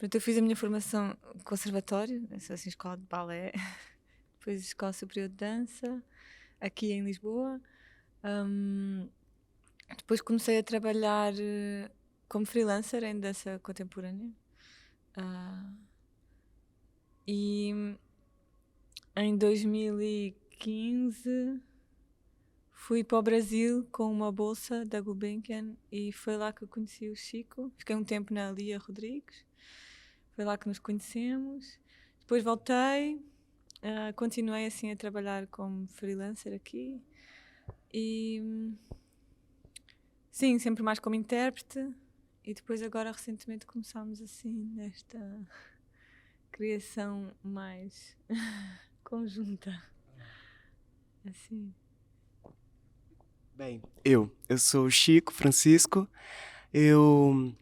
Pronto, eu fiz a minha formação no conservatório, assim, escola de balé, depois escola superior de dança, aqui em Lisboa. Hum, Depois comecei a trabalhar como freelancer em dança contemporânea. Ah, e em 2015 fui para o Brasil com uma bolsa da Gulbenkian e foi lá que eu conheci o Chico. Fiquei um tempo na Lia Rodrigues, foi lá que nos conhecemos. Depois voltei, continuei assim a trabalhar como freelancer aqui e sim, sempre mais como intérprete. E depois agora recentemente começámos assim nesta criação mais conjunta. Assim. Bem, eu sou o Chico Francisco. Eu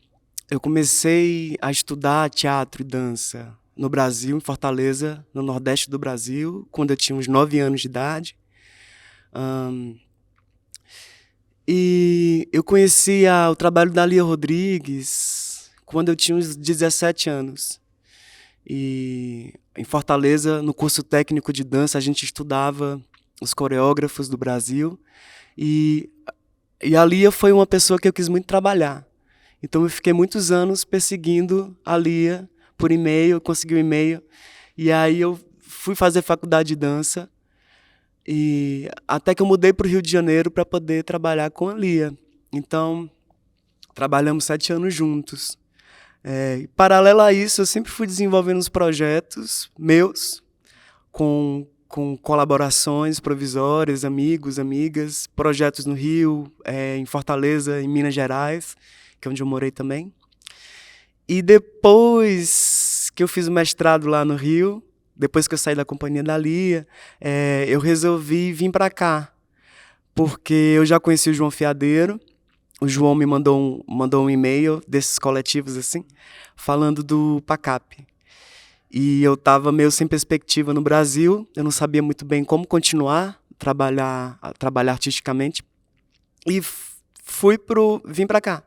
comecei a estudar teatro e dança no Brasil, em Fortaleza, no Nordeste do Brasil, quando eu tinha uns 9 anos de idade. E eu conhecia o trabalho da Lia Rodrigues quando eu tinha uns 17 anos. E em Fortaleza, no curso técnico de dança, a gente estudava os coreógrafos do Brasil. E, e a Lia foi uma pessoa que eu quis muito trabalhar. Então eu fiquei muitos anos perseguindo a Lia por e-mail, consegui um e-mail. E aí eu fui fazer faculdade de dança. E até que eu mudei para o Rio de Janeiro para poder trabalhar com a Lia. Então, trabalhamos 7 anos juntos. Paralelo a isso, eu sempre fui desenvolvendo uns projetos meus, com colaborações provisórias, amigos, amigas, projetos no Rio, em Fortaleza, em Minas Gerais, que é onde eu morei também. E depois que eu fiz o mestrado lá no Rio, depois que eu saí da companhia da Lia, eu resolvi vir para cá, porque eu já conheci o João Fiadeiro. O João me mandou um e-mail desses coletivos assim, falando do PACAP. E eu estava meio sem perspectiva no Brasil, eu não sabia muito bem como continuar a trabalhar artisticamente. E vim para cá.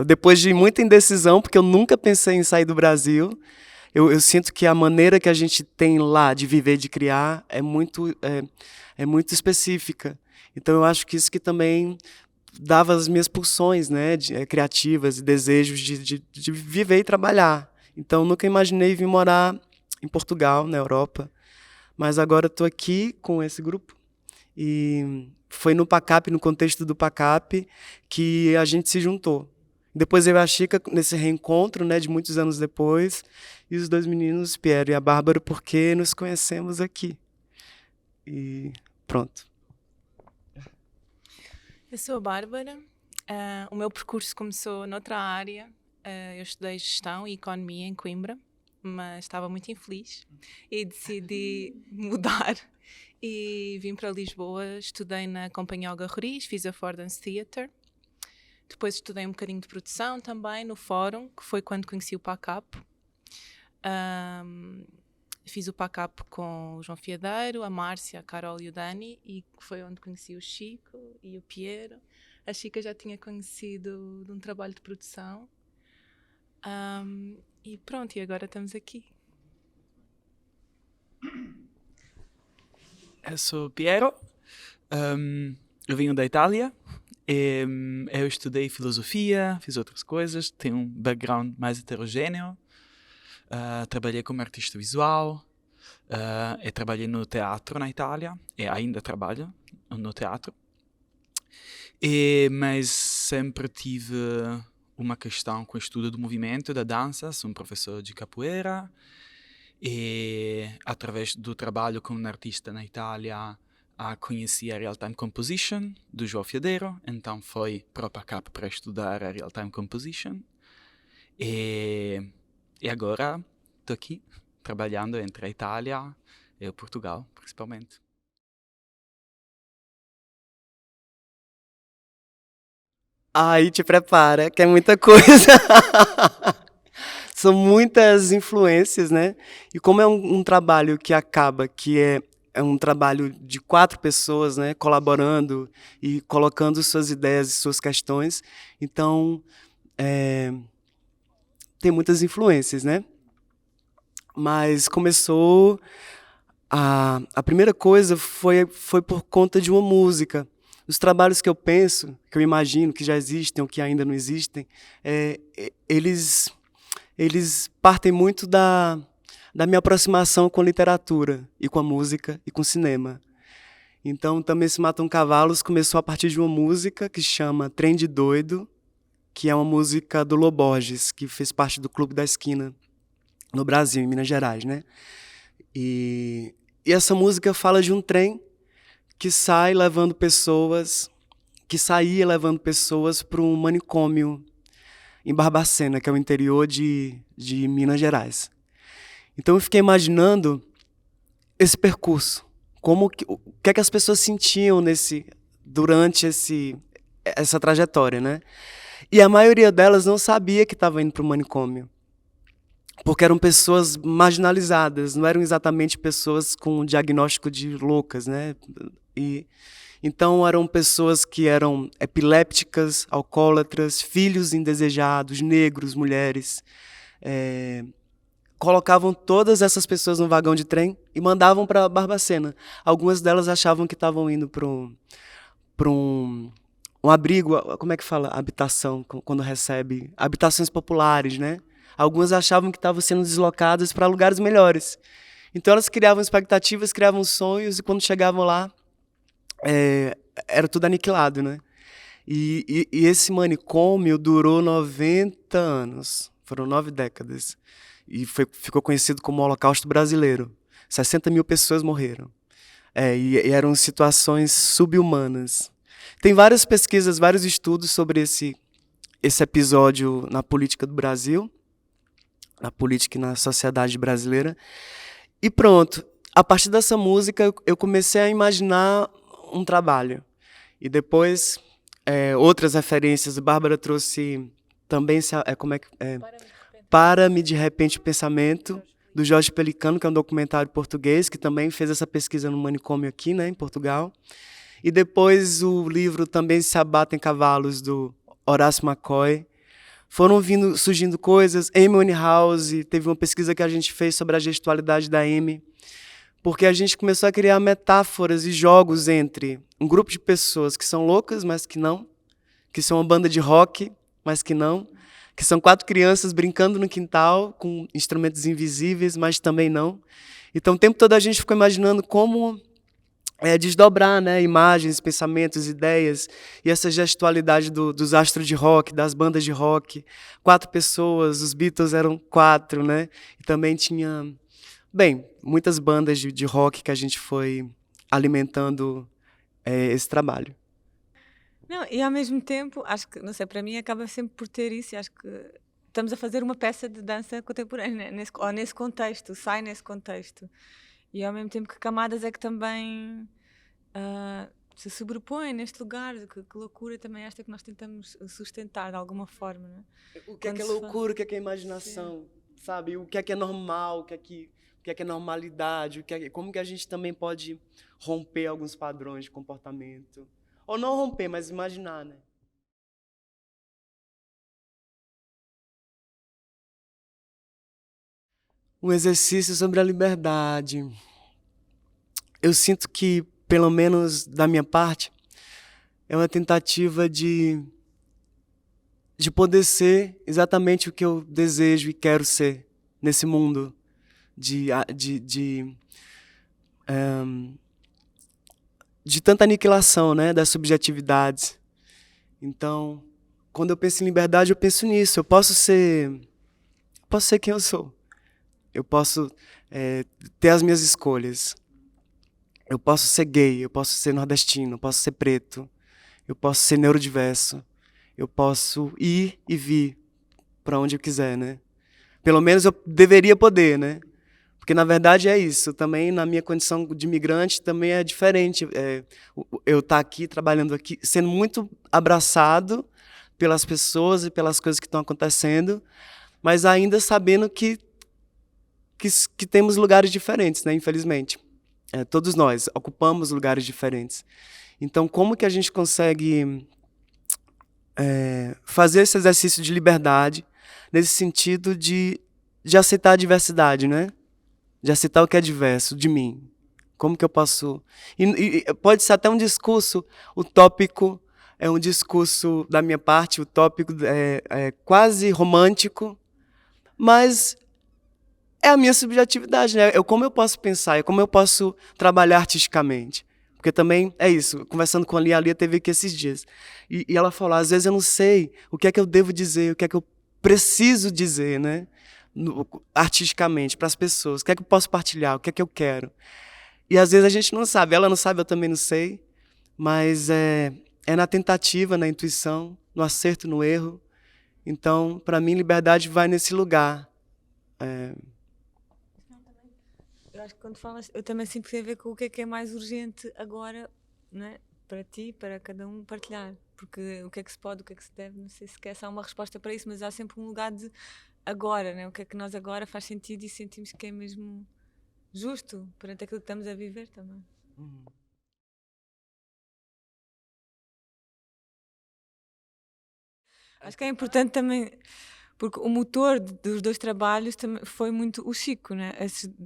Depois de muita indecisão, porque eu nunca pensei em sair do Brasil, eu sinto que a maneira que a gente tem lá de viver, de criar, é muito específica. Então eu acho que isso que também dava as minhas pulsões, né, criativas e desejos de viver e trabalhar. Então nunca imaginei vir morar em Portugal, na Europa. Mas agora estou aqui com esse grupo e foi no PACAP, no contexto do PACAP, que a gente se juntou. Depois eu e a Chica, nesse reencontro, né, de muitos anos depois, e os dois meninos, Piero e a Bárbara, porque nos conhecemos aqui. E pronto. Eu sou a Bárbara. O meu percurso começou noutra área. Eu estudei gestão e economia em Coimbra, mas estava muito infeliz e decidi mudar e vim para Lisboa. Estudei na Companhia Olga Roriz, fiz a Ford Dance Theatre. Depois estudei um bocadinho de produção também no Fórum, que foi quando conheci o PACAP. Fiz o PACAP com o João Fiadeiro, a Márcia, a Carol e o Dani, e foi onde conheci o Chico e o Piero. A Chica já tinha conhecido de um trabalho de produção. E pronto, e agora estamos aqui. Eu sou Piero, eu venho da Itália, eu estudei filosofia, fiz outras coisas, tenho um background mais heterogêneo, trabalhei como artista visual, eu trabalhei no teatro na Itália, e ainda trabalho no teatro, mas sempre tive uma questão com o estudo do movimento, da dança, sou um professor de capoeira, e através do trabalho como artista na Itália conheci a Real-Time Composition do João Fiadeiro, então foi para o PACAP para estudar a Real-Time Composition e agora estou aqui trabalhando entre a Itália e o Portugal principalmente. Aí te prepara, que é muita coisa. São muitas influências, né? E como é um trabalho que acaba, é um trabalho de 4 pessoas, né, colaborando e colocando suas ideias e suas questões, então tem muitas influências, né? Mas começou... A primeira coisa foi por conta de uma música. Os trabalhos que eu penso, que eu imagino que já existem ou que ainda não existem, eles partem muito da minha aproximação com literatura, e com a música, e com o cinema. Então, Também Se Matam Cavalos começou a partir de uma música que chama Trem de Doido, que é uma música do Lô Borges, que fez parte do Clube da Esquina, no Brasil, em Minas Gerais, né? E essa música fala de um trem que saía levando pessoas para um manicômio em Barbacena, que é o interior de Minas Gerais. Então eu fiquei imaginando esse percurso, o que é que as pessoas sentiam durante essa trajetória, né? E a maioria delas não sabia que estava indo para o manicômio, porque eram pessoas marginalizadas, não eram exatamente pessoas com diagnóstico de loucas, né? Então eram pessoas que eram epilépticas, alcoólatras, filhos indesejados, negros, mulheres. Colocavam todas essas pessoas no vagão de trem e mandavam para Barbacena. Algumas delas achavam que estavam indo para um abrigo, como é que fala? Habitação, quando recebe. Habitações populares, né? Algumas achavam que estavam sendo deslocadas para lugares melhores. Então elas criavam expectativas, criavam sonhos, e quando chegavam lá, era tudo aniquilado, né? E esse manicômio durou 90 anos, foram 9 décadas, e ficou conhecido como o Holocausto Brasileiro. 60 mil pessoas morreram. E eram situações subhumanas. Tem várias pesquisas, vários estudos sobre esse episódio na política do Brasil, na política e na sociedade brasileira. E pronto, a partir dessa música eu comecei a imaginar um trabalho. E depois, outras referências, a Bárbara trouxe também, Para-me de Repente o Pensamento, do Jorge Pelicano, que é um documentário português, que também fez essa pesquisa no manicômio aqui, né, em Portugal. E depois o livro Também Se Abatem Cavalos, do Horácio McCoy. Foram surgindo coisas. Amy Winehouse, teve uma pesquisa que a gente fez sobre a gestualidade da Amy, porque a gente começou a criar metáforas e jogos entre um grupo de pessoas que são loucas, mas que não, que são uma banda de rock, mas que não, que são 4 crianças brincando no quintal com instrumentos invisíveis, mas também não. Então, o tempo todo a gente ficou imaginando como desdobrar, né, imagens, pensamentos, ideias, e essa gestualidade dos astros de rock, das bandas de rock. 4 pessoas, os Beatles eram 4, né? E também tinha, muitas bandas de rock que a gente foi alimentando esse trabalho. Não, e ao mesmo tempo, acho que, não sei, para mim acaba sempre por ter isso, e acho que estamos a fazer uma peça de dança contemporânea, nesse contexto, sai nesse contexto. E ao mesmo tempo, que camadas é que também se sobrepõem neste lugar? Que loucura também esta que nós tentamos sustentar de alguma forma, né? O que é loucura, o que é imaginação, sabe? O que é normal, o que é normalidade, como que a gente também pode romper alguns padrões de comportamento. Ou não romper, mas imaginar, né? Um exercício sobre a liberdade. Eu sinto que, pelo menos da minha parte, é uma tentativa de poder ser exatamente o que eu desejo e quero ser nesse mundo de tanta aniquilação, né, das subjetividades. Então, quando eu penso em liberdade, eu penso nisso. Eu posso ser quem eu sou. Eu posso ter as minhas escolhas. Eu posso ser gay, eu posso ser nordestino, eu posso ser preto, eu posso ser neurodiverso, eu posso ir e vir para onde eu quiser, né? Pelo menos eu deveria poder, né? Porque, na verdade, é isso. Também, na minha condição de imigrante, também é diferente. Eu estar aqui, trabalhando aqui, sendo muito abraçado pelas pessoas e pelas coisas que estão acontecendo, mas ainda sabendo que temos lugares diferentes, né? Infelizmente. Todos nós ocupamos lugares diferentes. Então, como que a gente consegue fazer esse exercício de liberdade, nesse sentido de aceitar a diversidade, né? De aceitar o que é diverso de mim. Como que eu posso... E pode ser até um discurso utópico, é um discurso da minha parte, utópico, quase romântico, mas é a minha subjetividade, né? Como eu posso pensar, é como eu posso trabalhar artisticamente. Porque também é isso, conversando com a Lia teve aqui esses dias. E ela falou, às vezes eu não sei o que é que eu devo dizer, o que é que eu preciso dizer, né? Artisticamente, para as pessoas. O que é que eu posso partilhar, o que é que eu quero. E às vezes a gente não sabe, ela não sabe, eu também não sei. Mas é na tentativa, na intuição, no acerto, no erro. Então, para mim, liberdade vai nesse lugar. Eu acho que quando falas, eu também sinto que tem a ver com o que é mais urgente agora, né? Para ti, para cada um partilhar. Porque o que é que se pode, o que é que se deve, não sei se quer há uma resposta para isso, mas há sempre um lugar de agora, né? O que é que nós agora faz sentido e sentimos que é mesmo justo perante aquilo que estamos a viver também. Acho que é importante também, porque o motor dos dois trabalhos também foi muito o Chico, né?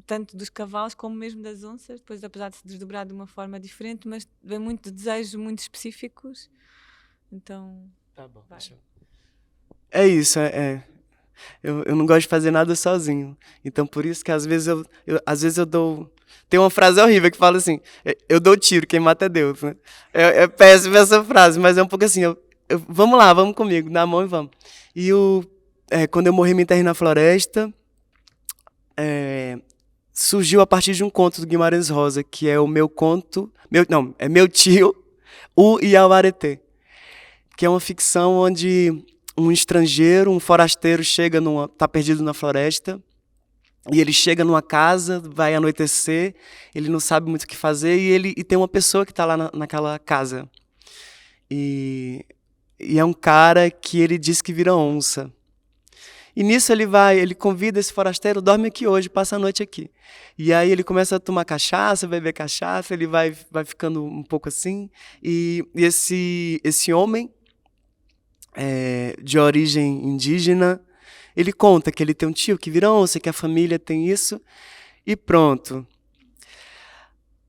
Tanto dos cavalos como mesmo das onças, depois apesar de se desdobrar de uma forma diferente, mas vem muito de desejos muito específicos. Então, tá bom. Vai. É isso, eu não gosto de fazer nada sozinho. Então, por isso que às vezes eu dou... Tem uma frase horrível que fala assim, eu dou tiro, quem mata é Deus, né? É péssima essa frase, mas é um pouco assim, vamos lá, vamos comigo, na mão e vamos. E quando eu morri, me enterrei na floresta, surgiu a partir de um conto do Guimarães Rosa, que é o meu conto... é meu tio, o Iauaretê, que é uma ficção onde um estrangeiro, um forasteiro, tá perdido na floresta, e ele chega numa casa, vai anoitecer, ele não sabe muito o que fazer, e tem uma pessoa que está lá naquela casa. E é um cara que ele diz que vira onça. E nisso ele convida esse forasteiro, dorme aqui hoje, passa a noite aqui. E aí ele começa a tomar cachaça, beber cachaça, ele vai ficando um pouco assim. E esse homem, de origem indígena, ele conta que ele tem um tio que vira onça, que a família tem isso, e pronto.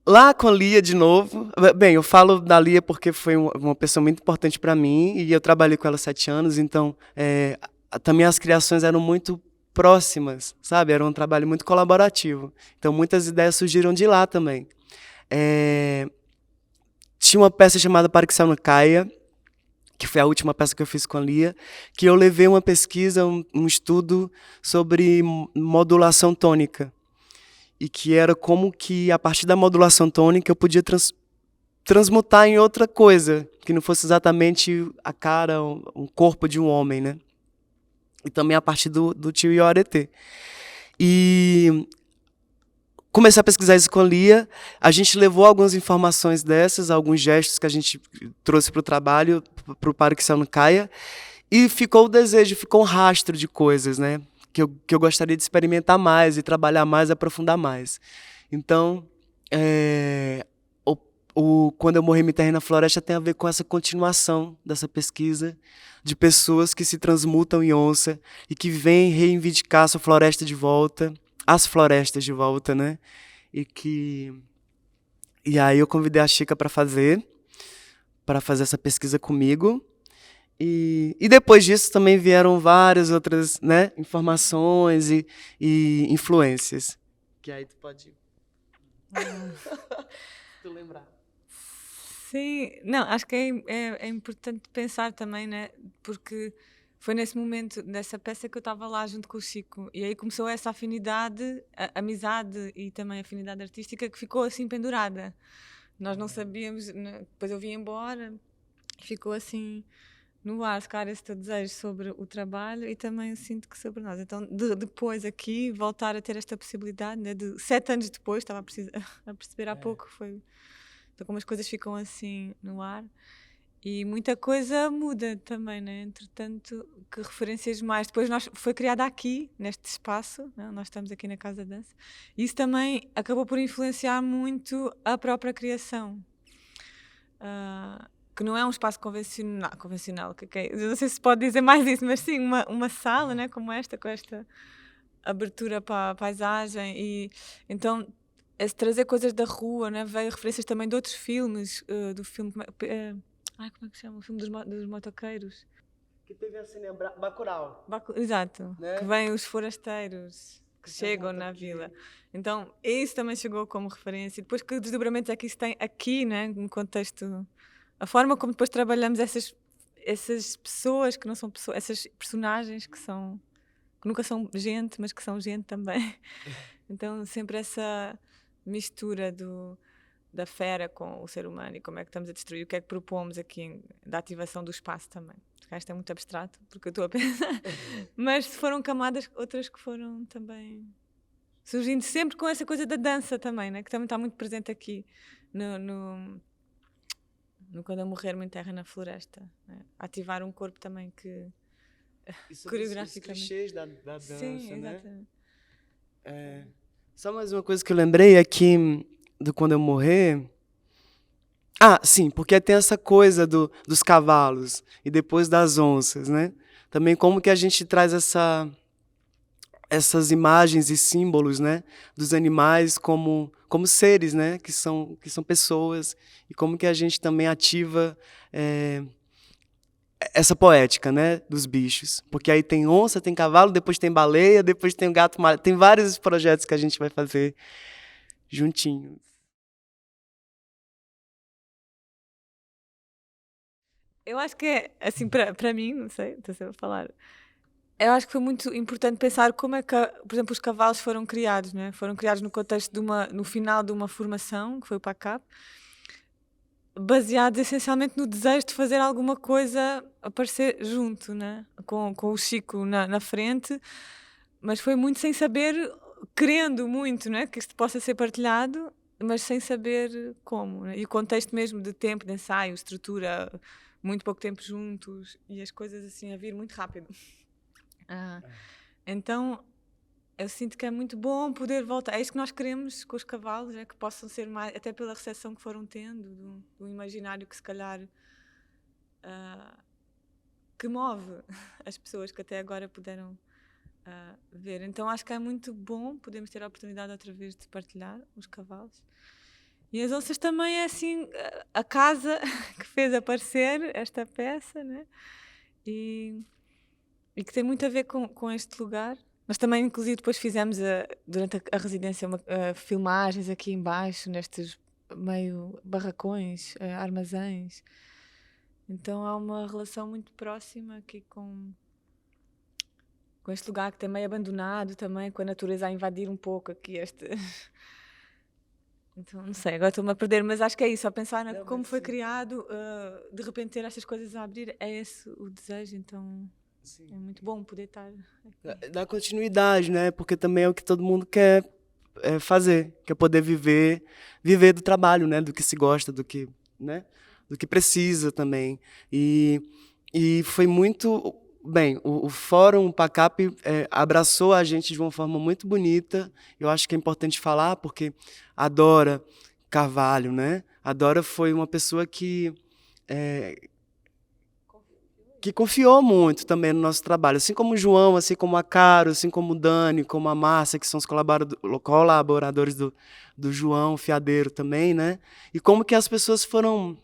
Lá com a Lia, de novo, bem, eu falo da Lia porque foi uma pessoa muito importante para mim, e eu trabalhei com ela 7 anos, então também as criações eram muito próximas, sabe? Era um trabalho muito colaborativo. Então muitas ideias surgiram de lá também. Tinha uma peça chamada Pariksauna Kaya, que foi a última peça que eu fiz com a Lia, que eu levei uma pesquisa, um estudo sobre modulação tônica. E que era como que, a partir da modulação tônica, eu podia transmutar em outra coisa, que não fosse exatamente a cara, um corpo de um homem, né? E também a partir do tio Iauaretê. E comecei a pesquisar isso com a Lia, a gente levou algumas informações dessas, alguns gestos que a gente trouxe para o trabalho, para o Pariksauna Kaya, e ficou o desejo, ficou um rastro de coisas, né? Que eu gostaria de experimentar mais e trabalhar mais, aprofundar mais. Então, quando eu morri me enterrei na floresta tem a ver com essa continuação dessa pesquisa de pessoas que se transmutam em onça e que vêm reivindicar a sua floresta de volta, as florestas de volta, né? E aí eu convidei a Chica para fazer essa pesquisa comigo. E depois disso também vieram várias outras, né, informações e influências. Que aí tu pode tu lembrar. Sim, não, acho que é importante pensar também, né? Porque foi nesse momento dessa peça que eu estava lá junto com o Chico e aí começou essa afinidade, amizade e também afinidade artística que ficou assim pendurada. Nós não sabíamos, né? Depois eu vim embora, ficou assim no ar, se calhar, esse teu desejo sobre o trabalho e também eu sinto que sobre nós. Então, depois aqui, voltar a ter esta possibilidade, né, de 7 anos depois, estava a perceber há pouco, foi... Então, como as coisas ficam assim no ar e muita coisa muda também, né? Entretanto, que referências mais. Depois foi criada aqui, neste espaço, né? Nós estamos aqui na Casa da Dança. E isso também acabou por influenciar muito a própria criação. que não é um espaço convencional eu não sei se pode dizer mais isso, mas sim, uma sala, né, como esta, com esta abertura para a paisagem, e então trazer coisas da rua, né, veio referências também de outros filmes, do filme, como é que se chama? O filme dos motoqueiros. Que teve assim, Bacurau. Exato, Né? que vêm os forasteiros que chegam na vila. Então, isso também chegou como referência. E depois, que desdobramentos é que isso tem aqui, né, no contexto... A forma como depois trabalhamos essas pessoas que não são pessoas, essas personagens que nunca são gente, mas que são gente também. Então, sempre essa mistura da fera com o ser humano e como é que estamos a destruir, o que é que propomos aqui da ativação do espaço também. Isto é muito abstrato, porque eu estou a pensar. Mas foram camadas, outras que foram também surgindo sempre com essa coisa da dança também, né? Que também está muito presente aqui no Quando eu Morrer Me Enterra na Floresta. Né? Ativar um corpo também que coreograficamente. Os clichês da dança, sim, né? Exatamente. Só mais uma coisa que eu lembrei aqui do Quando Eu Morrer. Ah, sim, porque tem essa coisa dos cavalos e depois das onças, né? Também como que a gente traz essas imagens e símbolos, né, dos animais como seres, né, que são pessoas, e como que a gente também ativa essa poética, né, dos bichos, porque aí tem onça, tem cavalo, depois tem baleia, depois tem o gato marinho, tem vários projetos que a gente vai fazer juntinhos. Eu acho que é, assim, para mim, não sei, estou sempre a falar, eu acho que foi muito importante pensar como é que, por exemplo, os cavalos foram criados, né? Foram criados no contexto no final de uma formação, que foi o PACAP, baseados essencialmente no desejo de fazer alguma coisa aparecer junto, né? Com o Chico na frente, mas foi muito sem saber, querendo muito, né? Que isto possa ser partilhado, mas sem saber como, né? E o contexto mesmo de tempo, de ensaio, estrutura, muito pouco tempo juntos e as coisas assim a vir muito rápido. Então eu sinto que é muito bom poder voltar. É isso que nós queremos com os cavalos, é que possam ser mais, até pela recepção que foram tendo, do imaginário que se calhar que move as pessoas que até agora puderam ver. Então acho que é muito bom podermos ter a oportunidade outra vez de partilhar os cavalos. E as onças também é assim a casa que fez aparecer esta peça, né? E que tem muito a ver com este lugar. Nós também, inclusive, depois fizemos, durante a residência, filmagens aqui embaixo, nestes meio barracões, armazéns. Então há uma relação muito próxima aqui com este lugar que tem meio abandonado também, com a natureza a invadir um pouco aqui este... Então, não sei, agora estou-me a perder, mas acho que é isso, a pensar como foi criado, de repente ter estas coisas a abrir, é esse o desejo, então... Sim. É muito bom poder estar aqui. Dá continuidade, né? Porque também é o que todo mundo quer fazer, quer poder viver do trabalho, né? Do que se gosta, do que, né? Do que precisa também. E foi muito bem. O Fórum PACAP abraçou a gente de uma forma muito bonita. Eu acho que é importante falar porque a Dora Carvalho, né? A Dora foi uma pessoa que confiou muito também no nosso trabalho, assim como o João, assim como a Caro, assim como o Dani, como a Márcia, que são os colaboradores do João Fiadeiro também, né? E como que as pessoas foram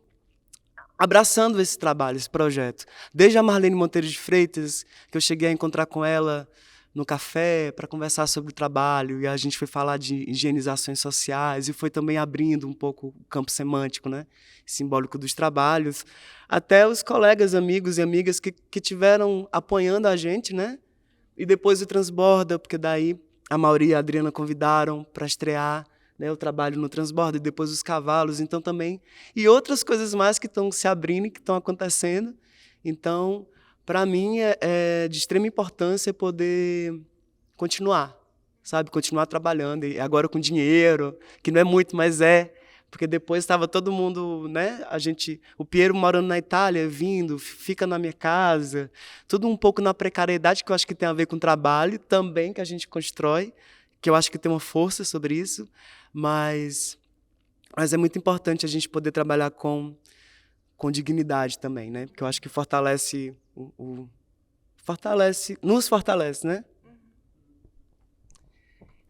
abraçando esse trabalho, esse projeto. Desde a Marlene Monteiro de Freitas, que eu cheguei a encontrar com ela no café para conversar sobre o trabalho, e a gente foi falar de higienizações sociais, e foi também abrindo um pouco o campo semântico, né, simbólico dos trabalhos, até os colegas, amigos e amigas que tiveram apoiando a gente, né, e depois o Transborda, porque daí a Mauri e a Adriana convidaram para estrear, né, o trabalho no Transborda, e depois os cavalos, então também, e outras coisas mais que estão se abrindo e que estão acontecendo. Então, para mim, é de extrema importância poder continuar, sabe? Continuar trabalhando, e agora com dinheiro, que não é muito, mas porque depois estava todo mundo, né? O Piero morando na Itália, vindo, fica na minha casa, tudo um pouco na precariedade, que eu acho que tem a ver com o trabalho também, que a gente constrói, que eu acho que tem uma força sobre isso, mas é muito importante a gente poder trabalhar com com dignidade também, né? Porque eu acho que fortalece nos fortalece, né?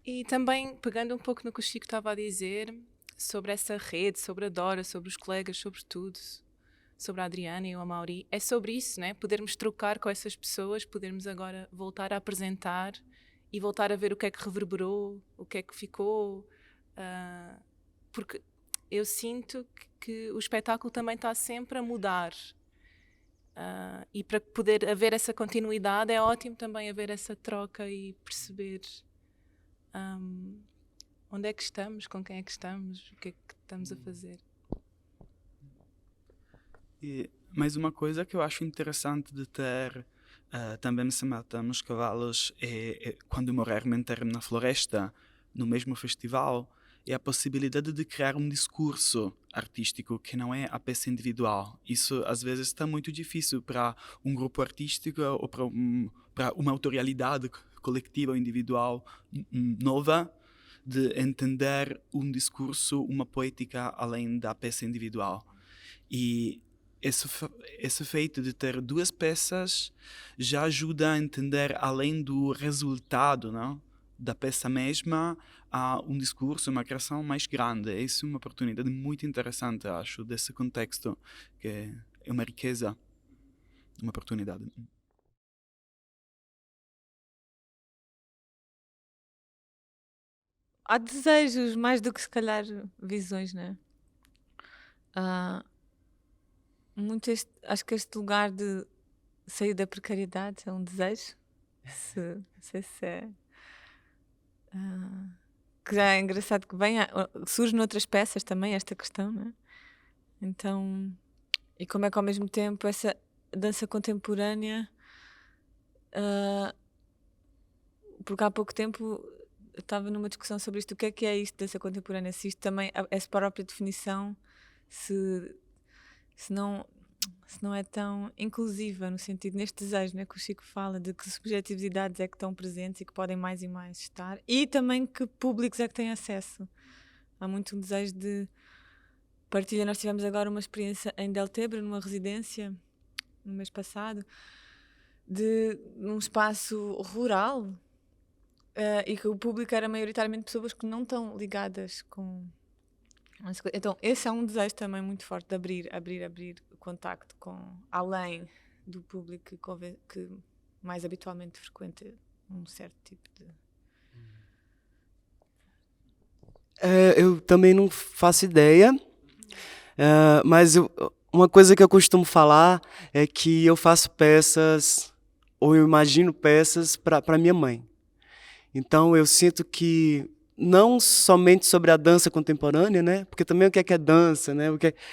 E também, pegando um pouco no que o Chico estava a dizer, sobre essa rede, sobre a Dora, sobre os colegas, sobre tudo, sobre a Adriana e o Amaury, é sobre isso, né? Podermos trocar com essas pessoas, podermos agora voltar a apresentar e voltar a ver o que é que reverberou, o que é que ficou, porque eu sinto que o espetáculo também está sempre a mudar. E para poder haver essa continuidade é ótimo também haver essa troca e perceber onde é que estamos, com quem é que estamos, o que é que estamos a fazer. E mais uma coisa que eu acho interessante de ter também se matamos cavalos quando morrer mentir na floresta, no mesmo festival, é a possibilidade de criar um discurso artístico que não é a peça individual. Isso às vezes está muito difícil para um grupo artístico ou para uma autorialidade coletiva ou individual nova de entender um discurso, uma poética além da peça individual. E esse feito de ter duas peças já ajuda a entender além do resultado, não? Da peça mesma a um discurso, uma criação mais grande. Isso é uma oportunidade muito interessante, acho, desse contexto, que é uma riqueza, uma oportunidade. Há desejos mais do que se calhar visões, né? Acho que este lugar de sair da precariedade é um desejo. Não sei se é. Que já é engraçado que surge noutras peças também esta questão, né? Então, e como é que ao mesmo tempo essa dança contemporânea, porque há pouco tempo eu estava numa discussão sobre isto, o que é isto, dança contemporânea, se isto também, essa própria definição, se não é tão inclusiva no sentido, neste desejo, né, que o Chico fala, de que subjetividades é que estão presentes e que podem mais e mais estar, e também que públicos é que têm acesso. Há muito um desejo de partilha. Nós tivemos agora uma experiência em Deltebre, numa residência, no mês passado, num espaço rural, e que o público era maioritariamente pessoas que não estão ligadas com... Então, esse é um desejo também muito forte de abrir o contacto com além do público que mais habitualmente frequenta um certo tipo de... Eu também não faço ideia, mas uma coisa que eu costumo falar é que eu faço peças, ou eu imagino peças para minha mãe. Então eu sinto que não somente sobre a dança contemporânea, né? Porque também o que é dança, né?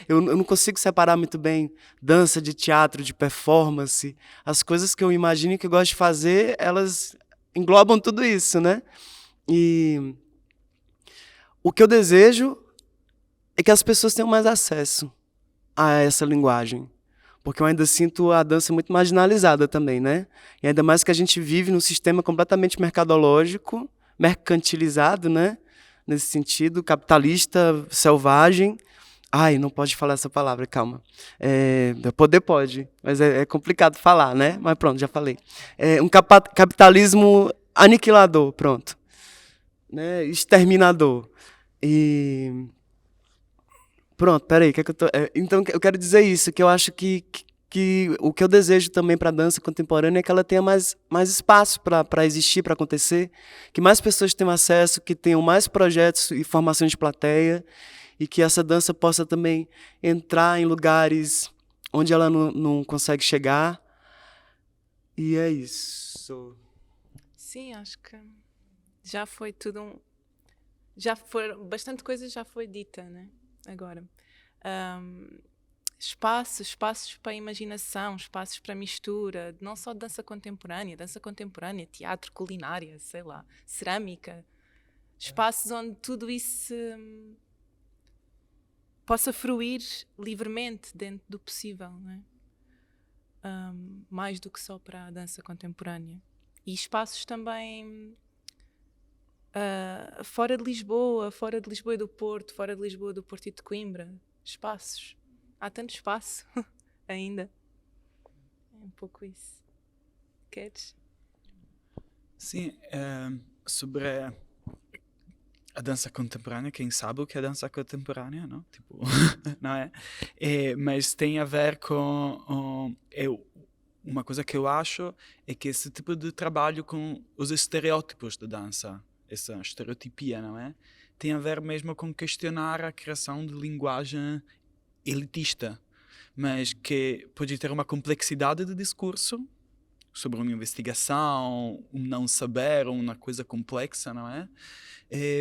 Eu não consigo separar muito bem dança de teatro, de performance. As coisas que eu imagino e que eu gosto de fazer, elas englobam tudo isso, né? E o que eu desejo é que as pessoas tenham mais acesso a essa linguagem. Porque eu ainda sinto a dança muito marginalizada também, né? E ainda mais que a gente vive num sistema completamente mercadológico, mercantilizado, né? Nesse sentido, capitalista, selvagem. Ai, não pode falar essa palavra, calma. Poder pode, mas é complicado falar, né? Mas pronto, já falei. Um capitalismo aniquilador, pronto. Né? Exterminador. E... Pronto, peraí, que é que eu tô... então, eu quero dizer isso, que eu acho que o que eu desejo também para a dança contemporânea é que ela tenha mais espaço para existir, para acontecer, que mais pessoas tenham acesso, que tenham mais projetos e formação de plateia, e que essa dança possa também entrar em lugares onde ela não consegue chegar. E é isso. Sim, acho que já foi tudo bastante coisa já foi dita, né? Agora, espaços para a imaginação, espaços para mistura, não só dança contemporânea, teatro, culinária, sei lá, cerâmica, espaços onde tudo isso possa fruir livremente dentro do possível, né? Mais do que só para a dança contemporânea. E espaços também fora de Lisboa e do Porto, fora de Lisboa, do Porto e de Coimbra, espaços há tanto espaço ainda. É um pouco isso. Queres? Sim, sobre a dança contemporânea, quem sabe o que é dança contemporânea, não? Tipo, não é? Mas tem a ver com uma coisa que eu acho é que esse tipo de trabalho com os estereótipos da dança, essa estereotipia, não é? Tem a ver mesmo com questionar a criação de linguagem elitista, mas que pode ter uma complexidade de discurso sobre uma investigação, um não saber, uma coisa complexa, não é?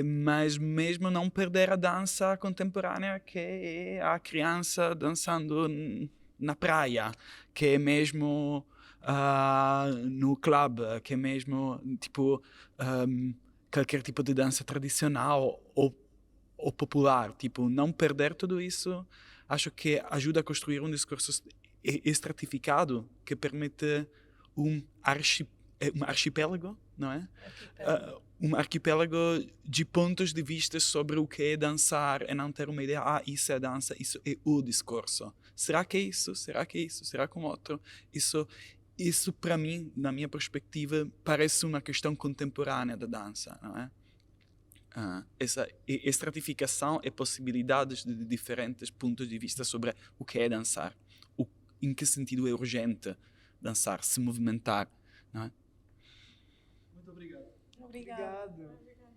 Mas mesmo não perder a dança contemporânea, que é a criança dançando na praia, que é mesmo no club, que é mesmo tipo qualquer tipo de dança tradicional ou popular, tipo não perder tudo isso, acho que ajuda a construir um discurso estratificado que permite um archipélago, não é? Um arquipélago de pontos de vista sobre o que é dançar e não ter uma ideia, isso é dança, isso é o discurso. Será que é isso? Será que é isso? Será que é um outro? Isso para mim, na minha perspectiva, parece uma questão contemporânea da dança, não é? Essa estratificação e possibilidades de diferentes pontos de vista sobre o que é dançar, em que sentido é urgente dançar, se movimentar, não é? Muito obrigado. Obrigada. Obrigado.